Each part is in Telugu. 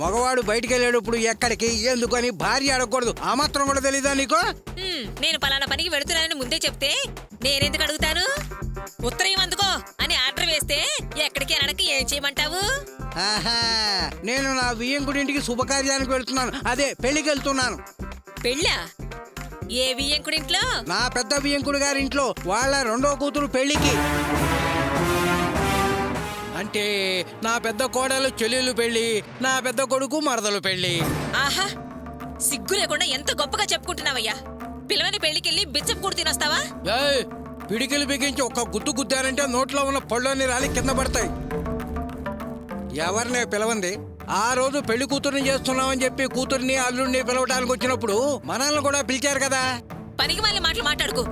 మగవాడు బయటికి వెళ్ళేటప్పుడు ఎక్కడికి ఎందుకని భార్య అడగకూడదు. ఆ మాత్రం కూడా తెలీదా నీకు? నేను పలానా పనికి వెళుతున్నానని ముందే చెప్తే నేనెందుకు అడుగుతాను? ఉత్తరం అందుకో అని ఆర్డర్ వేస్తే ఎక్కడికి అనడానికి ఏం చేయమంటావు? ఆహా, నేను నా వియ్యంకుడింటికి శుభకార్యానికి వెళ్తున్నాను. అదే పెళ్లికి వెళ్తున్నాను. పెళ్ళా? ఏ వియ్యంకుడింట్లో? నా పెద్ద వియ్యంకుడి గారింట్లో వాళ్ళ రెండో కూతురు పెళ్లికి. అంటే నా పెద్ద కోడలు చెల్లెలు పెళ్లి, నా పెద్ద కొడుకు మరదలు పెళ్లి. ఆహా, సిగ్గు లేకుండా ఎంత గొప్పగా చెప్పుకుంటున్నావయ్యా. పిల్లవని పెళ్లికెళ్ళి బిచ్చం కూడు తినొస్తావా? పిడికిలు బిగించి ఒక్క గుద్దు గుద్దారంటే నోట్లో ఉన్న పళ్ళని రాలి కింద పడతాయి. ఎవరినే పిలవంది? ఆ రోజు పెళ్లి కూతుర్ని చేస్తున్నామని చెప్పి కూతుర్ని అల్లుడిని పిలవటానికి వచ్చినప్పుడు మనల్ని కూడా పిలిచారు కదా. పనికి మళ్ళీ మాటలు మాట్లాడుకో.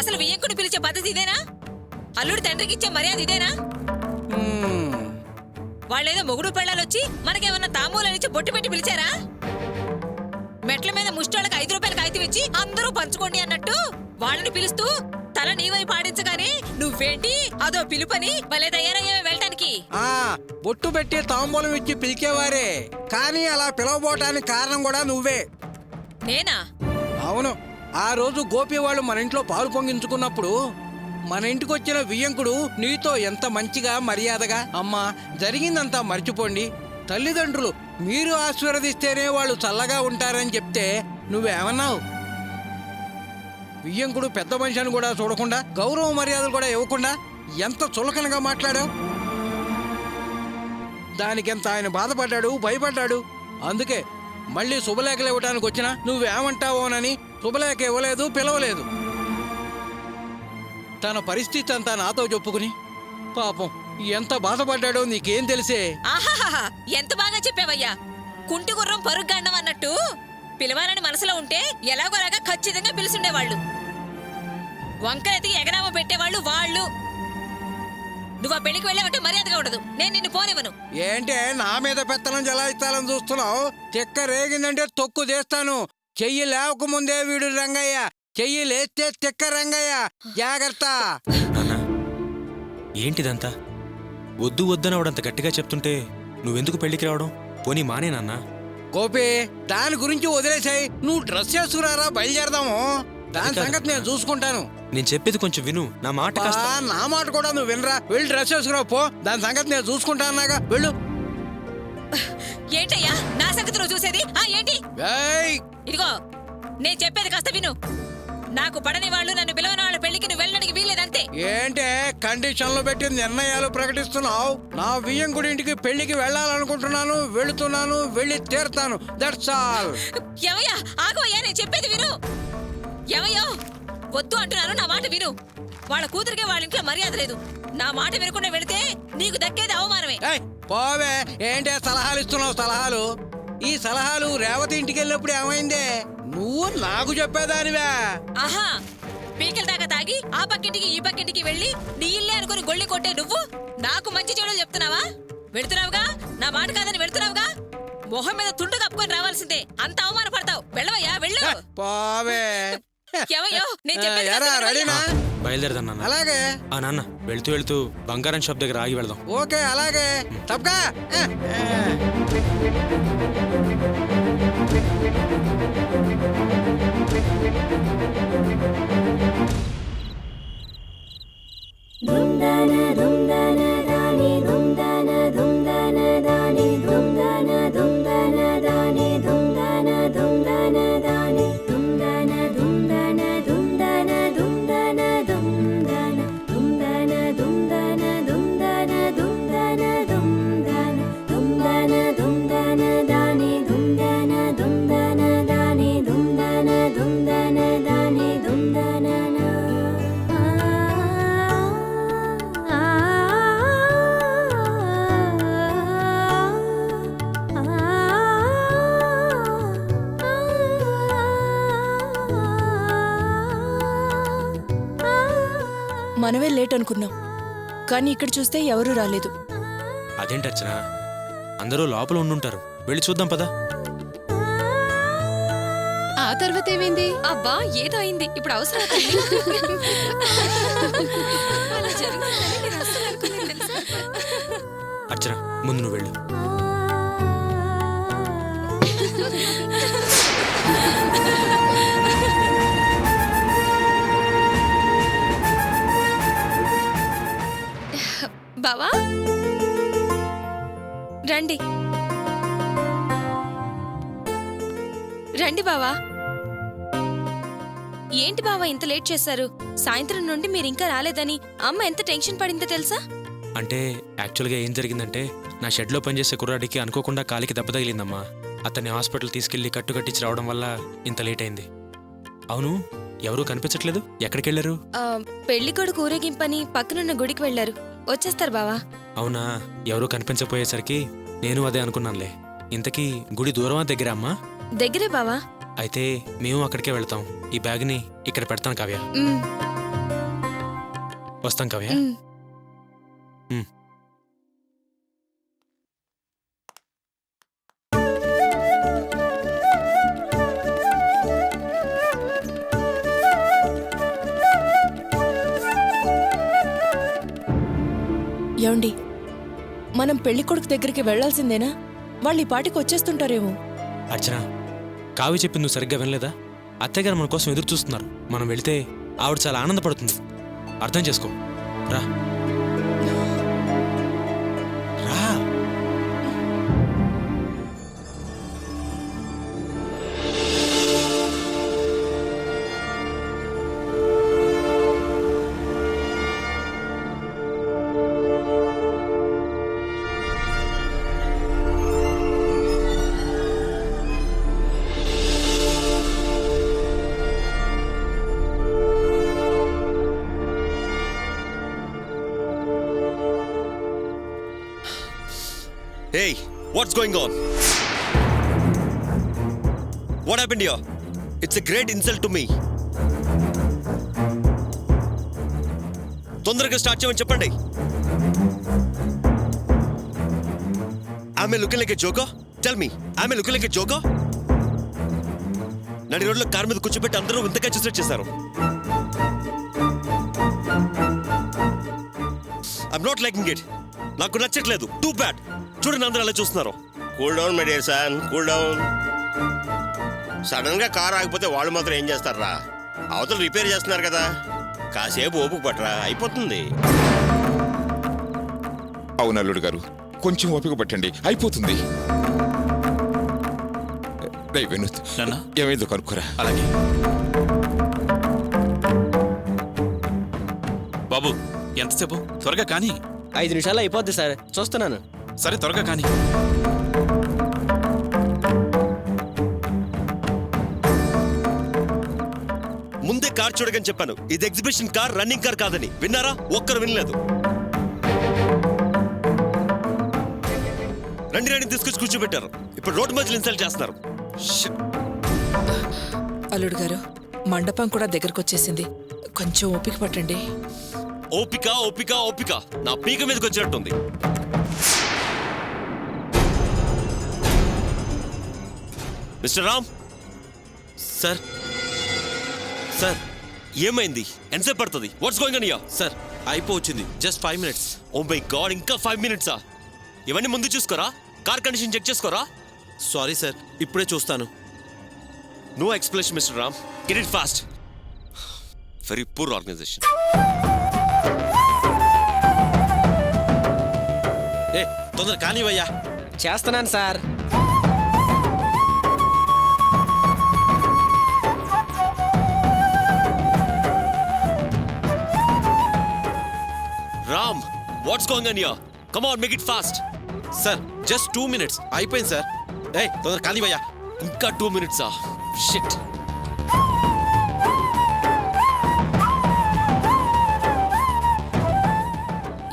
అసలు వియ్యంకుడు పిలిచే పద్ధతి ఇదేనా? అల్లుడు తండ్రికి ఇచ్చే మర్యాద ఇదేనా? వాళ్ళేదో మొగుడు పెళ్ళాలొచ్చి మనకేమన్నా తాంబూలనిచ్చి బొట్టు పెట్టి పిలిచారా? మెట్ల మీద ముష్టోళ్ళకి 5 రూపాయల కాగితం ఇచ్చి అందరూ పంచుకోండి అన్నట్టు వాళ్ళని పిలుస్తూ తల నీవై పాడించగానే నువ్వేంటి అదో పిలుపని భలే తయారయ్యే వెళ్ళటానికి. బొట్టు పెట్టి తాంబూలం ఇచ్చి పిలిచేవారే, కానీ అలా పిలవబోటానికి కారణం కూడా నువ్వే. నేనా? అవును. ఆ రోజు గోపి వాళ్ళు మన ఇంట్లో పాలు పొంగించుకున్నప్పుడు మన ఇంటికి వచ్చిన వియ్యంకుడు నీతో ఎంత మంచిగా మర్యాదగా, అమ్మా జరిగిందంతా మర్చిపోండి, తల్లిదండ్రులు మీరు ఆశీర్వదిస్తేనే వాళ్ళు చల్లగా ఉంటారని చెప్తే నువ్వేమన్నావు? వియ్యంకుడు పెద్ద మనిషిని కూడా చూడకుండా, గౌరవ మర్యాదలు కూడా ఇవ్వకుండా ఎంత చులకనగా మాట్లాడావు. దానికెంత ఆయన బాధపడ్డాడు, భయపడ్డాడు. అందుకే మళ్ళీ శుభలేఖలు ఇవ్వడానికి వచ్చినా నువ్వేమంటావోనని శుభలేఖ ఇవ్వలేదు, పిలవలేదు. తన పరిస్థితి అంతా నాతో చెప్పుకుని పాపం ఎంత బాధపడ్డాడో నీకేం తెలిసే. ఆహాహా, ఎంత బాగా చెప్పావయ్యా. కుంటి గుర్రం పరుగ్గండం అన్నట్టు పిలవాలని మనసులో ఉంటే ఎలాగోలాగా ఖచ్చితంగా పిలుచుండేవాళ్ళు. వంకరెతికి ఎగరామ పెట్టేవాళ్ళు వాళ్ళు. నువ్వు ఆ పెళ్లికి వెళ్ళావంటే మర్యాదగా ఉండదు. నేను నిన్ను పోనివ్వను. ఏంటే నా మీద పెత్తనం జలాయిస్తాలని చూస్తున్నావు? చెక్క రేగిందంటే తొక్కు చేస్తాను. చెయ్యి లేవకముందే వీడు రంగయ్య, చెయ్యి లేస్తే చెక్క రంగయ్య, జాగ్రత్త. ఏంటిదంతా? వద్దు వద్దనవడంత గట్టిగా చెప్తుంటే నువ్వెందుకు పెళ్లికి రావడం? పోనీ మానే నాన్న. గోపి, దాని గురించి వదిలేసాయి. నువ్వు డ్రెస్ చేసుకురారా, బయలుదేరదాము. దాని సంగతి నేను చూసుకుంటాను. నేను చెప్పేది కొంచెం విను. నా మాట నా మాట కూడా నువ్వు వినరా? వెళ్ళి డ్రెస్ చేసుకురా పో. దాని సంగతి నేను చూసుకుంటానాగా, వెళ్ళు. ఏంటయ్యా నా సంగతి నువ్వు చూసేది? ఏంటి? ఇదిగో నేను చెప్పేది కాస్త విను. నాకు పడని వాళ్ళు, నన్ను పిలవని వాళ్ళ పెళ్లికి నువ్వు వెళ్ళడానికి వీల్లేదంతే. ఏంటే కండిషన్లు పెట్టి నిర్ణయాలు ప్రకటిస్తున్నావు? నా వియ్యంకుడి ఇంటికి పెళ్లికి వెళ్ళాలనుకుంటున్నాను, వెళుతున్నాను, వెళ్ళి తీరుతాను. That's all. ఏమయ్యా ఆగవయ్యా, నేను చెప్పేది విను. ఏమయ్యో వద్దు అంటున్నాను, నా మాట విను. వాళ్ళ కూతురికే వాళ్ళ ఇంట్లో మర్యాద లేదు. నా మాట వినకుండా వెళితే నీకు దక్కేది అవమానమే. పోవే, ఏంటే సలహాలు ఇస్తున్నావు? సలహాలు? ఈ సలహాలు రేవతి ఇంటికి వెళ్ళినప్పుడు ఏమైందే? నువ్వు నాకు చెప్పేదానివే. ఆహా, పీకల దాకా తాగి ఆ పక్కింటికి ఈ పక్కింటికి వెళ్ళి నీ ఇల్లే అనుకుని గొళ్ళి కొట్టే నువ్వు నాకు మంచి చెడులు చెప్తున్నావా? వెళుతున్నావుగా, నా మాట కాదని వెళుతున్నావుగా. మొహం మీద తుండు కప్పుకొని రావాల్సిందే. అంత అవమానపడతావు. వెళ్ళవయ్యా, వెళ్ళు. పోవే. బయలుదేరదా? అలాగే. నాన్న, వెళ్తూ వెళ్తూ బంగారం షాప్ దగ్గర ఆగి వెళ్దాం. ఓకే, అలాగే. తప్పగా. మనమే లేట్ అనుకున్నాం, కానీ ఇక్కడ చూస్తే ఎవరూ రాలేదు. అదేంటి అర్చన, అందరూ లోపల ఉండుంటారు. వెళ్ళి చూద్దాం పదా. ఆ తర్వాత ఏమైంది? అబ్బా ఏదో అయింది. ఇప్పుడు అవసరం అర్చన, ముందు నువ్వు వెళ్ళు. బావా రండి రండి బావా. ఏంటి బావా ఇంత లేట్ చేశారు? సాయంత్రం నుండి మీరు ఇంకా రాలేదని అమ్మ ఎంత టెన్షన్ పడిందో తెలుసా? అంటే యాక్చువల్గా ఏం జరిగిందంటే నా షెడ్లో పనిచేసే కుర్రాడికి అనుకోకుండా కాలికి దెబ్బ తగిలిందమ్మా. అతన్ని హాస్పిటల్ తీసుకెళ్లి కట్టుకట్టించి రావడం వల్ల ఇంత లేట్ అయింది. అవును, ఎవరూ కనిపించట్లేదు, ఎక్కడికి వెళ్ళారు? పెళ్లి కొడుకు ఊరేగింపని పక్కనున్న గుడికి వెళ్లారు. వచ్చేస్తారు బావా. అవునా, ఎవరూ కనిపించపోయేసరికి నేను అదే అనుకున్నానులే. ఇంతకీ గుడి దూరమా దగ్గర అమ్మా? దగ్గరే బావా. అయితే మేము అక్కడికే వెళ్తాం. ఈ బ్యాగ్ని ఇక్కడ పెడతాను కావ్య. ఉమ్, వస్తాం కావ్య. ఉమ్. ఏమండి, మనం పెళ్లి కొడుకు దగ్గరికి వెళ్లాల్సిందేనా? వాళ్ళు ఈ పాటికి వచ్చేస్తుంటారేమో. అర్చన, కావ్య చెప్పింది నువ్వు సరిగ్గా వినలేదా? అత్తయ్యగారు మన కోసం ఎదురు చూస్తున్నారు. మనం వెళితే ఆవిడ చాలా ఆనందపడుతుంది. అర్థం చేసుకో. రా రా. Hey, what's going on? What happened here? It's a great insult to me. తొందరగా స్టార్ట్ చేయమని చెప్పండి. Am I looking like a joker? Tell me, am I looking like a joker? నడి రోడ్లో కార్ మీద కూర్చోబెట్టి అందరూ ఇంతగా చూసేట్ చేశారు. I'm not liking it. నాకు నచ్చట్లేదు. Too bad. చూడండి అందరూ అలా చూస్తున్నారు. Cool down my dear son, cool down. Sudden గా కార్ ఆగిపోతే వాళ్ళు మాత్రం ఏం చేస్తారా? అవతల రిపేర్ చేస్తున్నారు కదా, కాసేపు ఓపిక పట్టరా, అయిపోతుంది. అవును అల్లుడు గారు, కొంచెం ఓపిక పట్టండి, అయిపోతుంది. వినోద్, ఏమైందో కనుక్కోరా. అలాగే బాబు, ఎంతసేపు? త్వరగా కానీ. 5 నిమిషాలు అయిపోద్ది సార్, చూస్తున్నాను. సరే త్వరగా కానీ. ముందే కార్ చూడగని చెప్పాను. ఇది ఎగ్జిబిషన్ కార్, రన్నింగ్ కార్ కాదని. విన్నారా? ఒక్కరు వినలేదు. రండి రండి తీసుకొచ్చి కూర్చోబెట్టారు. ఇప్పుడు రోడ్డు మధ్యలో ఇన్సల్ట్ చేస్తున్నారు. అల్లుడు గారు, మండపం కూడా దగ్గరకు వచ్చేసింది, కొంచెం ఓపిక పట్టండి. ఓపిక ఓపిక ఓపిక నా పీక మీదకి వచ్చినట్టుంది. మిస్టర్ రామ్ సార్, సార్ ఏమైంది? ఎంతసేపు పడుతుంది? What's going on here? Sir అయిపోవచ్చింది. Just 5 minutes. Oh my God, ఇంకా 5 minutes? ఇవన్నీ ముందు చూసుకోరా? కార్ కండిషన్ చెక్ చేసుకోరా? సారీ సార్, ఇప్పుడే చూస్తాను. No explanation mister Ram, get it fast. Very poor organization. ఏ తొందర కానివయ్యా. చేస్తున్నాను sir. Ram, what's going on here? Come on, make it fast. Sir just 2 minutes అయిపోయింది సార్. ఏ తొందర కానివయ్యా. ఇంకా 2 minutes? షిట్.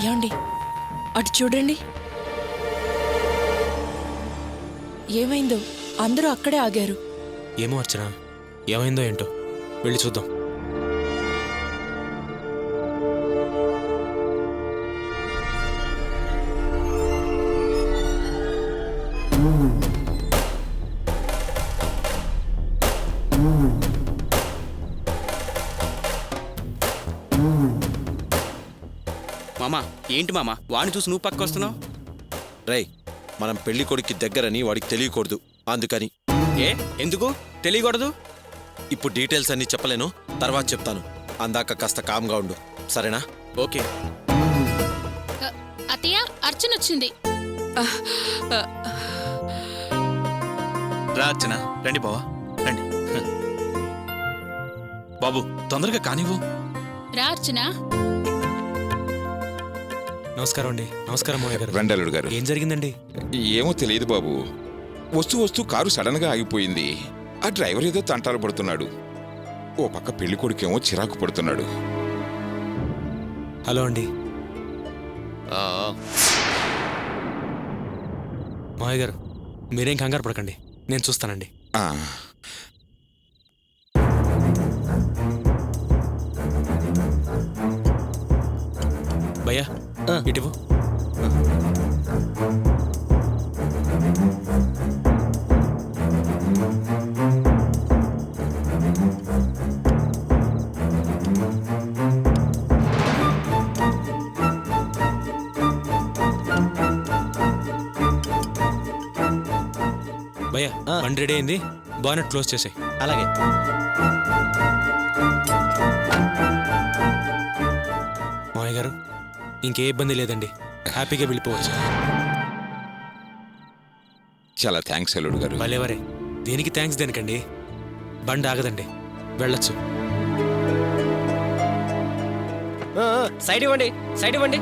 ఏమండి, అటు చూడండి. ఏమైందో? అందరూ అక్కడే ఆగారు. ఏమో అర్చన, ఏమైందో ఏంటో, వెళ్ళి చూద్దాం. మామా, ఏంటి మామా వాడిని చూసి నువ్వు పక్క వస్తున్నావు? రేయ్, మనం పెళ్లి కొడుక్కి దగ్గరని వాడికి తెలియకూడదు, అందుకని. ఏ ఎందుకు తెలియకూడదు? ఇప్పుడు డీటెయిల్స్ అన్ని చెప్పలేను, తర్వాత చెప్తాను. అందాక కాస్త కామ్గా ఉండు, సరేనా? ఓకే. అత్తయ్య అర్చన వచ్చింది. రా అర్చన, రండి బావా, రండి. బాబు తొందరగా కానివ్వు. రా అర్చన. నమస్కారం అండి. నమస్కారం మావయ్య గారు. రండలుడు గారు. ఏం జరిగిందండి? ఏమో తెలియదు బాబు. వస్తూ కారు సడన్ గా ఆగిపోయింది. ఆ డ్రైవర్ ఏదో తంటాలు పడుతున్నాడు. ఓ పక్క పెళ్లి కొడుకేమో చిరాకు పడుతున్నాడు. హలో అండి. మావయ్య గారు మీరేం కంగారు పడకండి, నేను చూస్తానండి. ఆ, భయ్యా ఇటువు. భయ్యా బండి రెడీ అయింది, బానెట్ క్లోజ్ చేసేయ్. అలాగే. మావయ్య గారు ఇంకే ఇబ్బంది లేదండి, హ్యాపీగా వెళ్ళిపోవచ్చు. చాలా థ్యాంక్స్ అల్లుడు గారు. భలేవరే, దేనికి థ్యాంక్స్ దేనికండి, బండి ఆగదండి, వెళ్ళొచ్చు. సైడ్ ఇవ్వండి, సైడ్ ఇవ్వండి.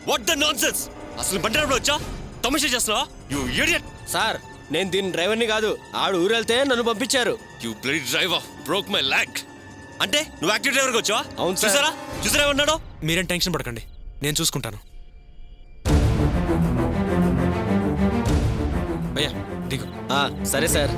What the nonsense! అసలు బండి నడపడం వచ్చా? తమాషా చేస్తున్నావా? You idiot! సార్ నేను దీని డ్రైవర్ని కాదు, ఆడు ఊరెళ్తే నన్ను పంపించారు. You bloody driver broke my leg. అంటే నువ్వు యాక్టివ్ డ్రైవర్కి వచ్చావా? అవును సార్. చూసారా ఏమన్నాడో? మీరేం టెన్షన్ పడకండి, నేను చూసుకుంటాను. భయ్యా దిగు. సరే సార్.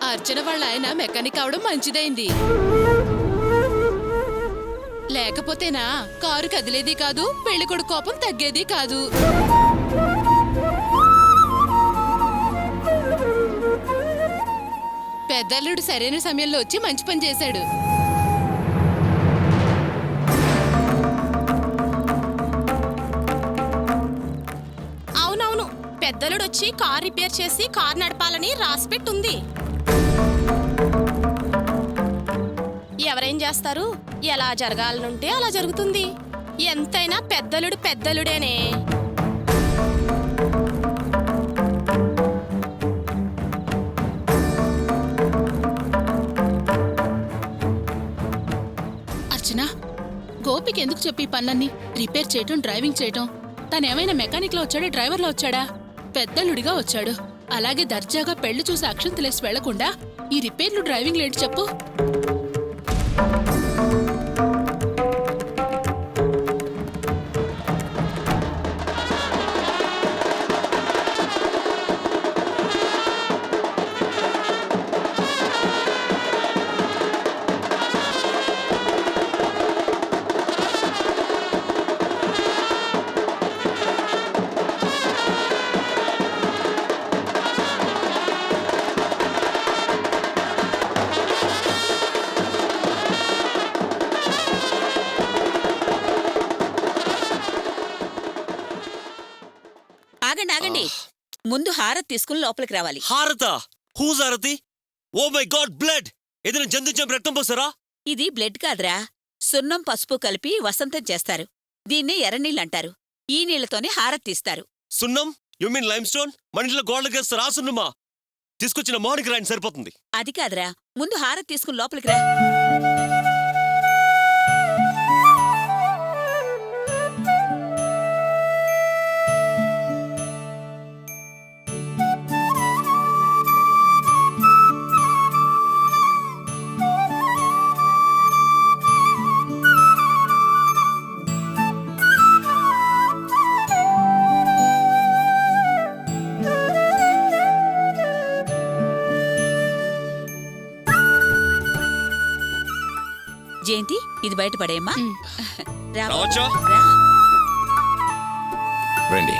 అర్చన వాళ్ళ ఆయన మెకానిక్ అవడం మంచిదైంది. లేకపోతేనా కారు కదిలేది కాదు, పెళ్లికొడుకు కోపం తగ్గేది కాదు. పెద్దల్లుడు సరైన సమయంలో వచ్చి మంచి పని చేశాడు. అవునవును, పెద్దలుడు వచ్చి కార్ రిపేర్ చేసి కార్ నడపాలని రాసిపెట్టుంది. ఎవరేం చేస్తారు? ఎలా జరగాలనుంటే అలా జరుగుతుంది. ఎంతైనా పెద్దలుడు పెద్దలుడేనే. అర్చన, గోపికి ఎందుకు చెప్పి పనులన్నీ? రిపేర్ చేయటం, డ్రైవింగ్ చేయటం. తనేమైనా మెకానిక్ లో వచ్చాడా, డ్రైవర్ లో వచ్చాడా? పెద్దలుడిగా వచ్చాడు. అలాగే దర్జాగా పెళ్లి చూసి అక్షంతలేసి వెళ్లకుండా ఈ రిపేర్లు, డ్రైవింగ్ లేంటి చెప్పు? ముందు హారతి తీసుకుని లోపలికి రావాలి. హారత హూజ్ హారతి? Oh my god, blood! ఏదైనా జంతు చంపి రక్తం పోసారా? ఇది బ్లడ్ కాదురా, సున్నం పసుపు కలిపి వసంతం చేస్తారు. దీన్నే ఎర్రనీళ్ళంటారు. ఈ నీళ్లతోనే హారతి తీస్తారు. సున్నం? You mean lime stone? మన ఇంట్లో గోడలకేస్తారా ఆ సున్నమా? తీసుకొచ్చిన మార్నింగ్ రాయని సరిపోతుంది. అది కాదురా, ముందు హారతి తీసుకుని లోపలికి రా. జయంతి, ఇది బయటపడేమ్మా. రా. రావచ్చా? రా. రండి